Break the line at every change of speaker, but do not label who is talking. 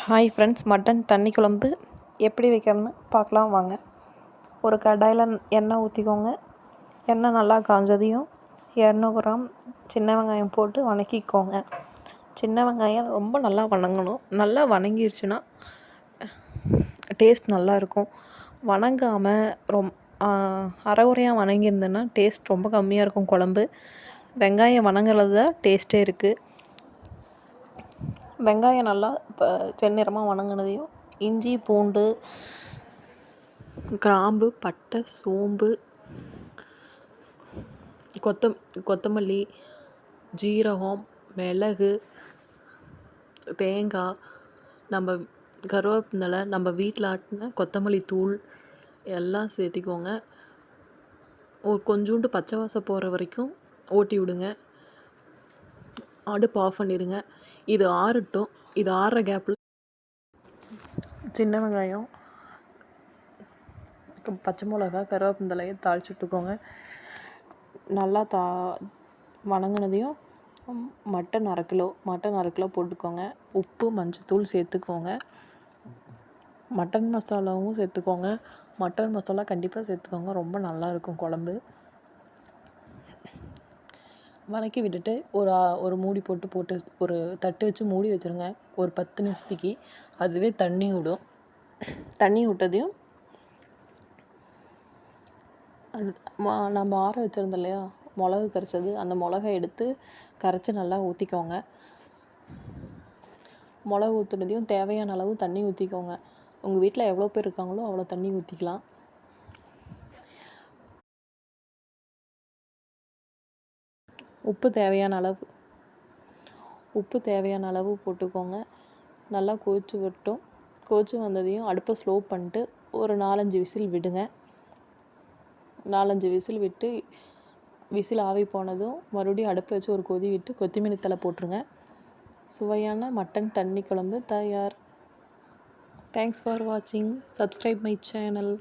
Hi friends, mutton தண்ணி குழம்பு எப்படி வைக்கிறதுன்னு பார்க்கலாம் வாங்க. ஒரு கடாயில் எண்ணெய் ஊற்றிக்கோங்க. எண்ணெய் நல்லா காஞ்சதையும் 200 கிராம் சின்ன வெங்காயம் போட்டு வணக்கிக்கோங்க. சின்ன வெங்காயம் ரொம்ப நல்லா வணங்கணும். நல்லா வணங்கிருச்சுன்னா டேஸ்ட் நல்லாயிருக்கும். வணங்காமல் அரைகுறையாக வணங்கியிருந்தேன்னா டேஸ்ட் ரொம்ப கம்மியாக இருக்கும் குழம்பு. வெங்காயம் வணங்குறது தான் டேஸ்ட்டே இருக்குது. வெங்காயம் நல்லா இப்போ செந்நிறமாக வணங்கினதையும் இஞ்சி, பூண்டு, கிராம்பு, பட்டை, சோம்பு, கொத்தமல்லி, ஜீரகம், மிளகு, தேங்காய், நம்ம கருவேப்பிலை, நம்ம வீட்டில் ஆட்டின கொத்தமல்லி தூள் எல்லாம் சேர்த்திக்கோங்க. ஒரு கொஞ்சோண்டு பச்சை வாசம் போகிற வரைக்கும் ஓட்டி விடுங்க. அடுப்பு ஆஃப் பண்ணிடுங்க. இது ஆறட்டும். இது ஆறுற கேப்பில் சின்ன வெங்காயம், பச்சை மிளகா, கருவேப்பிலையை தாளிச்சு விட்டுக்கோங்க. நல்லா வணங்கினதையும் மட்டன் அரை கிலோ போட்டுக்கோங்க. உப்பு, மஞ்சத்தூள் சேர்த்துக்கோங்க. மட்டன் மசாலாவும் சேர்த்துக்கோங்க. மட்டன் மசாலா கண்டிப்பாக சேர்த்துக்கோங்க. ரொம்ப நல்லாயிருக்கும் குழம்பு. வதக்கி விட்டுட்டு ஒரு மூடி போட்டு ஒரு தட்டு வச்சு மூடி வச்சுருங்க. ஒரு 10 நிமிஷத்துக்கு அதுவே தண்ணி விடும். தண்ணி விட்டதையும் அது நம்ம ஆற வச்சுருந்தோம் இல்லையா, மிளகு கரைச்சது, அந்த மிளகை எடுத்து கரைச்சி நல்லா ஊற்றிக்கோங்க. மிளகு ஊற்றுனதையும் தேவையான அளவு தண்ணி ஊற்றிக்கோங்க. உங்கள் வீட்டில் எவ்வளோ பேர் இருக்காங்களோ அவ்வளோ தண்ணி ஊற்றிக்கலாம். உப்பு தேவையான அளவு போட்டுக்கோங்க. நல்லா கொதிச்சு வந்ததையும் அடுப்பை ஸ்லோ பண்ணிட்டு ஒரு 4-5 விசில் விடுங்க. 4-5 விசில் விட்டு விசில் ஆவி போனதும் மறுபடியும் அடுப்பை வச்சு ஒரு கொதி விட்டு கொத்தமல்லி தழை போட்டுருங்க. சுவையான மட்டன் தண்ணி குழம்பு தயார். தேங்க்ஸ் ஃபார் வாட்சிங். Subscribe my channel.